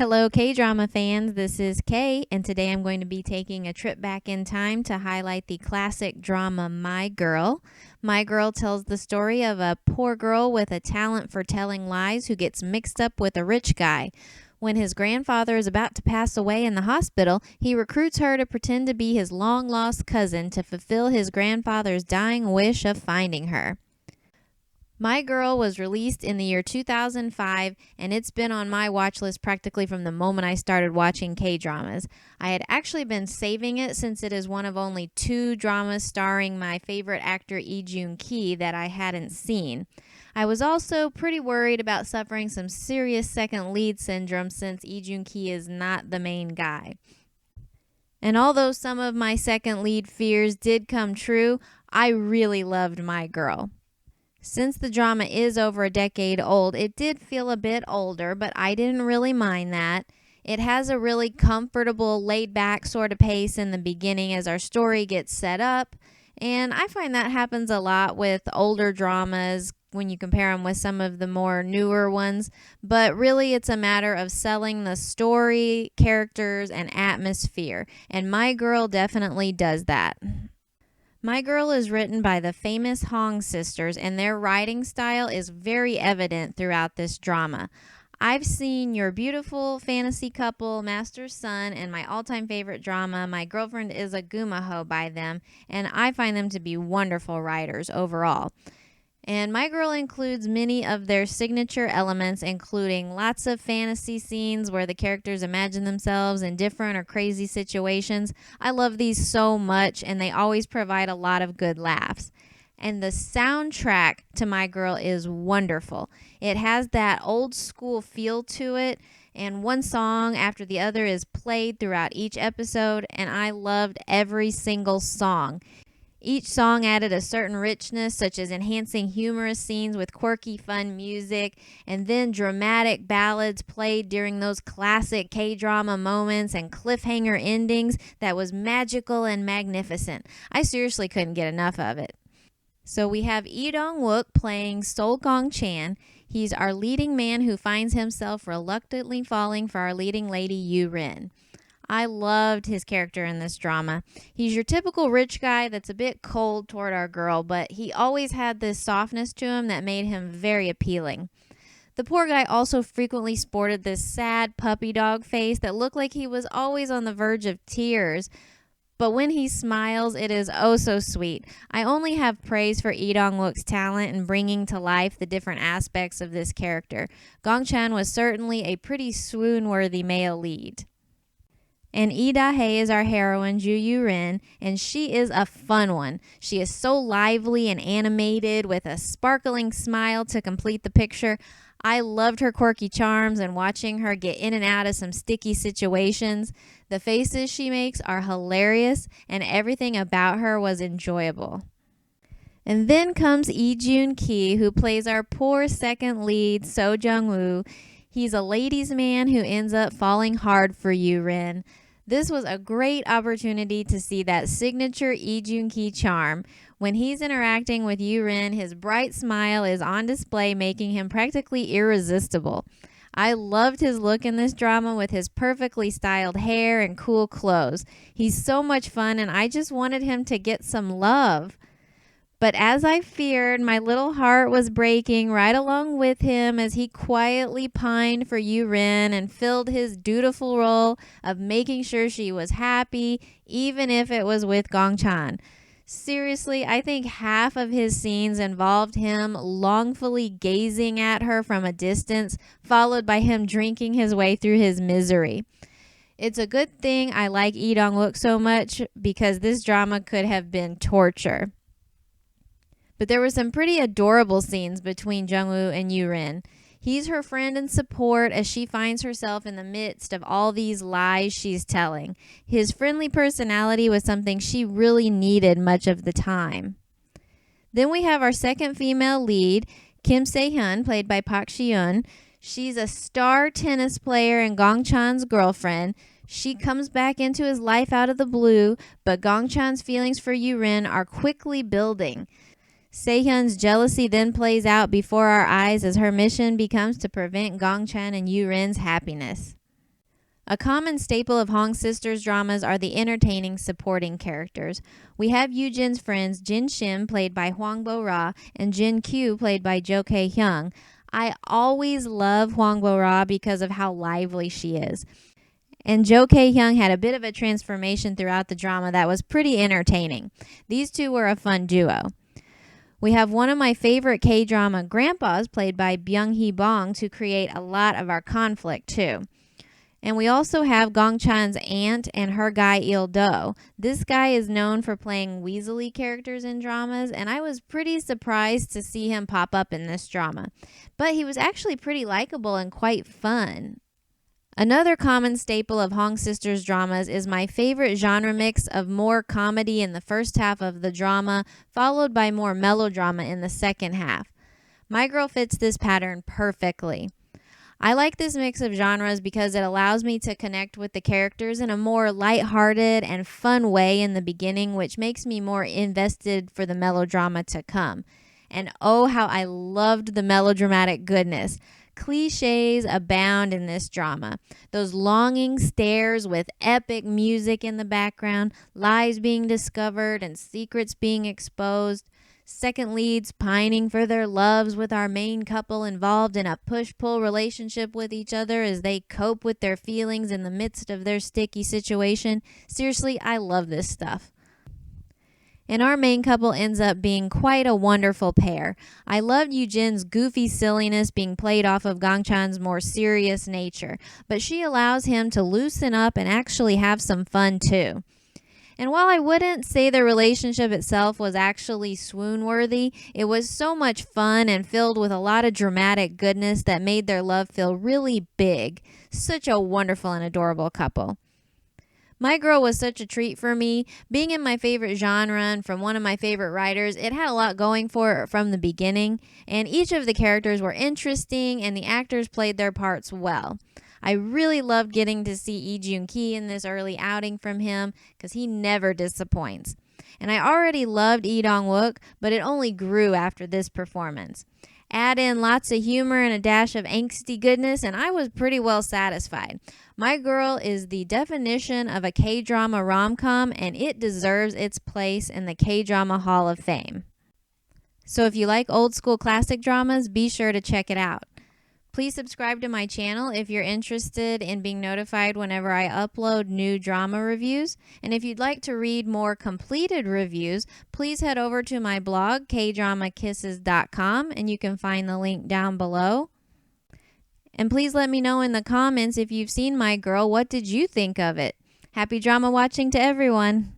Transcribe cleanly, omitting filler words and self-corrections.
Hello, K-drama fans. This is Kay, and today I'm going to be taking a trip back in time to highlight the classic drama My Girl. My Girl tells the story of a poor girl with a talent for telling lies who gets mixed up with a rich guy. When his grandfather is about to pass away in the hospital, he recruits her to pretend to be his long-lost cousin to fulfill his grandfather's dying wish of finding her. My Girl was released in the year 2005, and it's been on my watch list practically from the moment I started watching K-dramas. I had actually been saving it since it is one of only 2 dramas starring my favorite actor Joon Gi that I hadn't seen. I was also pretty worried about suffering some serious second lead syndrome since Joon Gi is not the main guy. And although some of my second lead fears did come true, I really loved My Girl. Since the drama is over a decade old, it did feel a bit older, but I didn't really mind that. It has a really comfortable, laid-back sort of pace in the beginning as our story gets set up, and I find that happens a lot with older dramas when you compare them with some of the more newer ones, but really it's a matter of selling the story, characters, and atmosphere, and My Girl definitely does that. My Girl is written by the famous Hong sisters, and their writing style is very evident throughout this drama. I've seen Your Beautiful Fantasy Couple, Master's Son, and my all-time favorite drama, My Girlfriend is a Gumaho by them, and I find them to be wonderful writers overall. And My Girl includes many of their signature elements, including lots of fantasy scenes where the characters imagine themselves in different or crazy situations. I love these so much, and they always provide a lot of good laughs. And the soundtrack to My Girl is wonderful. It has that old school feel to it, and one song after the other is played throughout each episode, and I loved every single song. Each song added a certain richness, such as enhancing humorous scenes with quirky, fun music, and then dramatic ballads played during those classic K-drama moments and cliffhanger endings that was magical and magnificent. I seriously couldn't get enough of it. So we have Lee Dong Wook playing Gong Chan. He's our leading man who finds himself reluctantly falling for our leading lady, Yu Rin. I loved his character in this drama. He's your typical rich guy that's a bit cold toward our girl, but he always had this softness to him that made him very appealing. The poor guy also frequently sported this sad puppy dog face that looked like he was always on the verge of tears. But when he smiles, it is oh so sweet. I only have praise for Lee Dong Wook's talent in bringing to life the different aspects of this character. Gong Chan was certainly a pretty swoon-worthy male lead. And Lee Da-hae is our heroine, Zhu Yu Rin, and she is a fun one. She is so lively and animated with a sparkling smile to complete the picture. I loved her quirky charms and watching her get in and out of some sticky situations. The faces she makes are hilarious, and everything about her was enjoyable. And then comes Joon Gi, who plays our poor second lead, Jung Woo. He's a ladies' man who ends up falling hard for Yu Rin. This was a great opportunity to see that signature Joon Gi charm. When he's interacting with Yu Rin, his bright smile is on display, making him practically irresistible. I loved his look in this drama with his perfectly styled hair and cool clothes. He's so much fun, and I just wanted him to get some love. But as I feared, my little heart was breaking right along with him as he quietly pined for Yu Rin and filled his dutiful role of making sure she was happy, even if it was with Gong Chan. Seriously, I think half of his scenes involved him longfully gazing at her from a distance, followed by him drinking his way through his misery. It's a good thing I like Lee Dong Wook so much because this drama could have been torture. But there were some pretty adorable scenes between Jung Woo and Yu Rin. He's her friend and support as she finds herself in the midst of all these lies she's telling. His friendly personality was something she really needed much of the time. Then we have our second female lead, Kim Sehun, played by Park Shi-eun. She's a star tennis player and Gong Chan's girlfriend. She comes back into his life out of the blue, but Gong Chan's feelings for Yu Rin are quickly building. Sehun's jealousy then plays out before our eyes as her mission becomes to prevent Gong Chan and Yu Rin's happiness. A common staple of Hong sisters dramas are the entertaining supporting characters. We have Yoo-jin's friends Jin Shim, played by Hwang Bo-ra, and Jin Kyu, played by Jo Kae-hyung. I always love Hwang Bo-ra because of how lively she is. And Jo Kae-hyung had a bit of a transformation throughout the drama that was pretty entertaining. These two were a fun duo. We have one of my favorite K-drama grandpas, played by Byung-hee Bong, to create a lot of our conflict too. And we also have Gong Chan's aunt and her guy Il-do. This guy is known for playing weaselly characters in dramas, and I was pretty surprised to see him pop up in this drama. But he was actually pretty likable and quite fun. Another common staple of Hong sisters dramas is my favorite genre mix of more comedy in the first half of the drama, followed by more melodrama in the second half. My Girl fits this pattern perfectly. I like this mix of genres because it allows me to connect with the characters in a more lighthearted and fun way in the beginning, which makes me more invested for the melodrama to come. And oh, how I loved the melodramatic goodness. Cliches abound in this drama. Those longing stares with epic music in the background, lies being discovered and secrets being exposed, second leads pining for their loves with our main couple involved in a push-pull relationship with each other as they cope with their feelings in the midst of their sticky situation. Seriously, I love this stuff. And our main couple ends up being quite a wonderful pair. I loved Yoo-jin's goofy silliness being played off of Gong Chan's more serious nature, but she allows him to loosen up and actually have some fun too. And while I wouldn't say the relationship itself was actually swoon-worthy, it was so much fun and filled with a lot of dramatic goodness that made their love feel really big. Such a wonderful and adorable couple. My Girl was such a treat for me. Being in my favorite genre and from one of my favorite writers, it had a lot going for it from the beginning, and each of the characters were interesting and the actors played their parts well. I really loved getting to see Joon Gi in this early outing from him because he never disappoints. And I already loved Lee Dong Wook, but it only grew after this performance. Add in lots of humor and a dash of angsty goodness, and I was pretty well satisfied. My Girl is the definition of a K-drama rom-com, and it deserves its place in the K-drama Hall of Fame. So if you like old school classic dramas, be sure to check it out. Please subscribe to my channel if you're interested in being notified whenever I upload new drama reviews. And if you'd like to read more completed reviews, please head over to my blog, kdramakisses.com, and you can find the link down below. And please let me know in the comments if you've seen My Girl. What did you think of it? Happy drama watching to everyone!